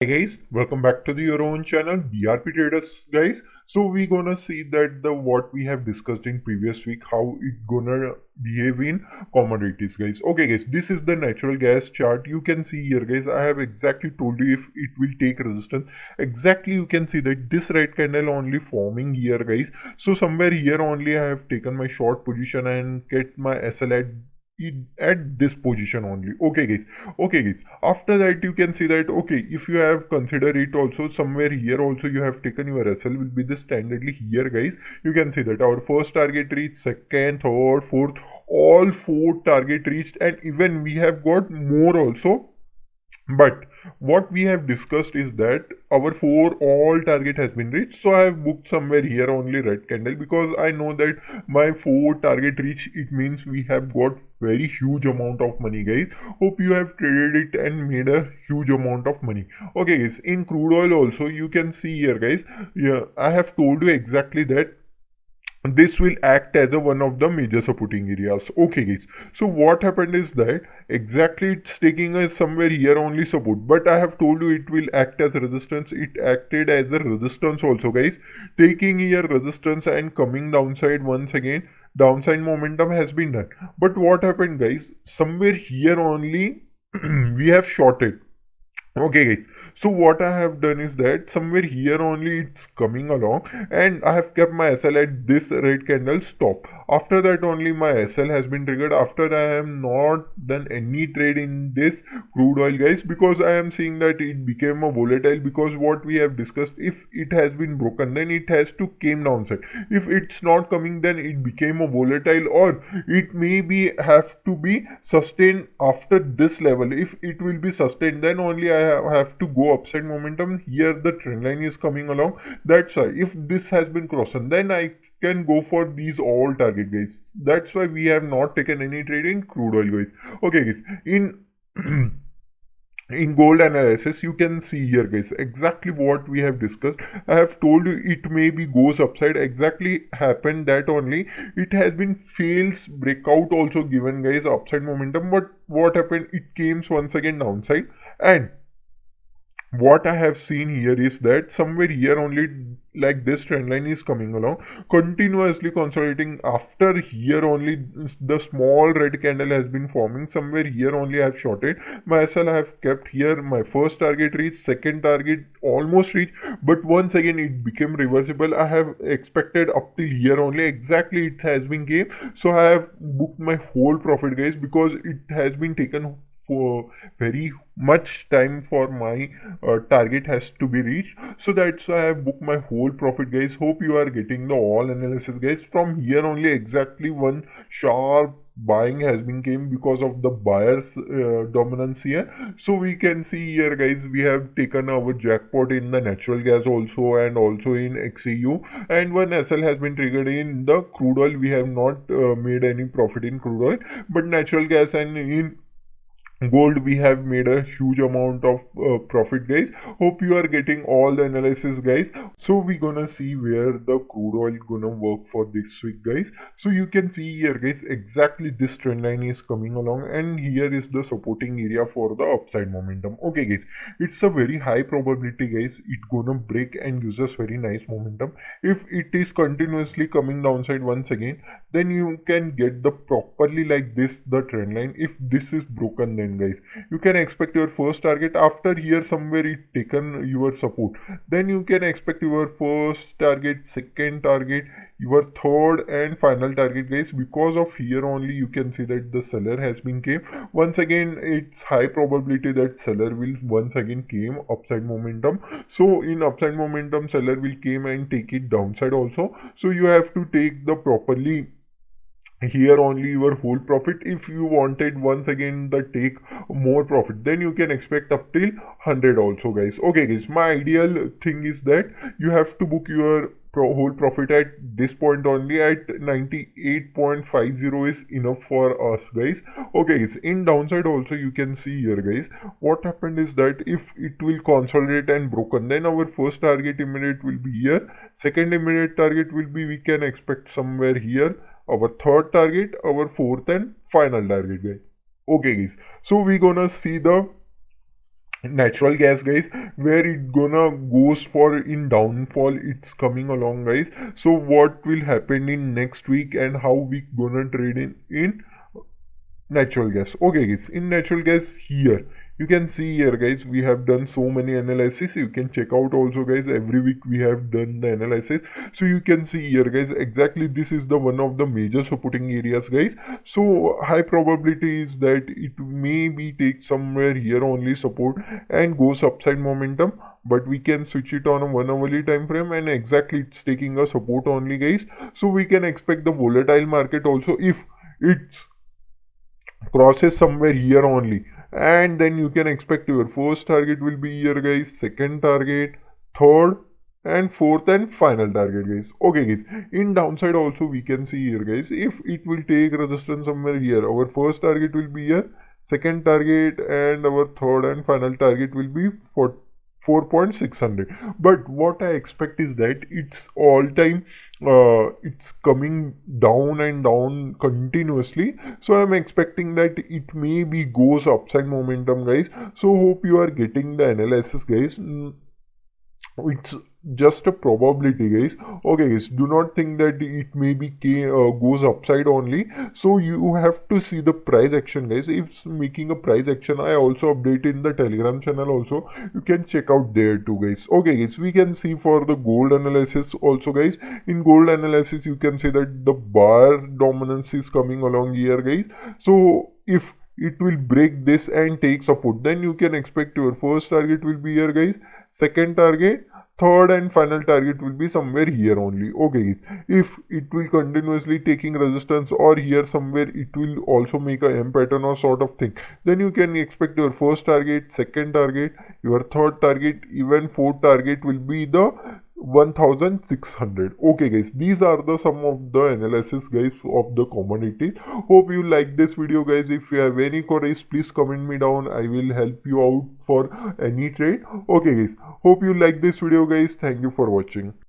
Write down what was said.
Hi guys, welcome back to your own channel BRP Traders guys. So we gonna see that the what we have discussed in previous week, how it gonna behave in commodities guys. Okay guys, this is the natural gas chart. You can see here guys, I have exactly told you if it will take resistance. Exactly you can see that this red candle only forming here guys. So somewhere here only I have taken my short position and get my SL at this position only. Okay guys, after that you can see that okay, if you have considered it also somewhere here also you have taken your SL will be the standardly here guys. You can see that our first target reached, second, third, fourth, all four target reached, and even we have got more also. But what we have discussed is that our four all target has been reached. So I have booked somewhere here only red candle because I know that my four target reach, it means we have got very huge amount of money guys. Hope you have traded it and made a huge amount of money. Okay guys, in crude oil also you can see here guys, yeah, I have told you exactly that this will act as a one of the major supporting areas. Okay guys, so what happened is that exactly it's taking us somewhere here only support, but I have told you it will act as resistance. It acted as a resistance also guys, taking here resistance and coming downside once again. Downside momentum has been done, but what happened guys, somewhere here only we have shorted. Okay guys, so what I have done is that somewhere here only it's coming along and I have kept my SL at this red candle stop. After that only my SL has been triggered. After I have not done any trade in this crude oil guys, because I am seeing that it became a volatile, because what we have discussed, if it has been broken then it has to came downside. If it's not coming then it became a volatile, or it may be have to be sustained after this level. If it will be sustained then only I have to go upside momentum. Here the trend line is coming along, that's why if this has been crossed then I can go for these all target guys. That's why we have not taken any trade in crude oil guys. Okay guys, in in gold analysis you can see here guys exactly what we have discussed. I have told you it may be goes upside, exactly happened that only. It has been fails breakout also given guys upside momentum, but what happened, it came once again downside. And what I have seen here is that somewhere here only, like this trend line is coming along, continuously consolidating. After here only the small red candle has been forming. Somewhere here only I have shorted myself. I have kept here my first target reached, second target almost reached, but once again it became reversible. I have expected up till here only, exactly it has been came. So I have booked my whole profit guys, because it has been taken for very much time for my target has to be reached. So that's why I have booked my whole profit guys. Hope you are getting the all analysis guys. From here only exactly one sharp buying has been came because of the buyers dominance here. So we can see here guys, we have taken our jackpot in the natural gas also, and also in XEU, and one SL has been triggered in the crude oil. We have not made any profit in crude oil, but natural gas and in gold we have made a huge amount of profit guys. Hope you are getting all the analysis guys. So we gonna see where the crude oil gonna work for this week guys. So you can see here guys exactly this trend line is coming along, and here is the supporting area for the upside momentum. Okay guys, it's a very high probability guys, it gonna break and use us very nice momentum. If it is continuously coming downside once again, then you can get the properly like this the trend line. If this is broken then guys, you can expect your first target. After here somewhere it taken your support, then you can expect your first target, second target, your third and final target guys. Because of here only you can see that the seller has been came once again. It's high probability that seller will once again came upside momentum. So in upside momentum seller will came and take it downside also. So you have to take the properly here only your whole profit. If you wanted once again the take more profit, then you can expect up till 100 also guys. Okay guys, my ideal thing is that you have to book your whole profit at this point only. At 98.50 is enough for us guys. Okay guys, in downside also you can see here guys, what happened is that if it will consolidate and broken, then our first target immediate will be here, second immediate target will be, we can expect somewhere here, our third target, our fourth and final target guys. Okay guys, so we gonna see the natural gas, guys, where it gonna goes for in downfall. It's coming along, guys. So what will happen in next week and how we gonna trade in natural gas? Okay guys, in natural gas, here you can see here, guys, we have done so many analysis. You can check out also, guys, every week we have done the analysis. So you can see here, guys, exactly this is the one of the major supporting areas, guys. So high probability is that it may be take somewhere here only support and goes upside momentum, but we can switch it on a 1 hourly time frame and exactly it's taking a support only, guys. So we can expect the volatile market also if it's crosses somewhere here only, and then you can expect your first target will be here, guys, second target, third and fourth and final target, guys. Okay guys, in downside also we can see here, guys, if it will take resistance somewhere here, our first target will be here, second target, and our third and final target will be for 4.600. But what I expect is that it's all time it's coming down and down continuously. So I'm expecting that it may be goes upside momentum, guys. So hope you are getting the analysis, guys. It's just a probability, guys. Okay guys, do not think that it may be goes upside only. So you have to see the price action, guys. If it's making a price action, I also update in the Telegram channel also, you can check out there too, guys. Okay guys, we can see for the gold analysis also, guys. In gold analysis you can see that the bar dominance is coming along here, guys. So if it will break this and take support, then you can expect your first target will be here, guys, second target, third and final target will be somewhere here only. Okay guys, if it will continuously taking resistance or here somewhere it will also make a M pattern or sort of thing, then you can expect your first target, second target, your third target, even fourth target will be the 1600. Okay guys, these are the some of the analysis, guys, of the commodity. Hope you like this video, guys. If you have any queries, please comment me down. I will help you out for any trade. Okay guys, hope you like this video, guys. Thank you for watching.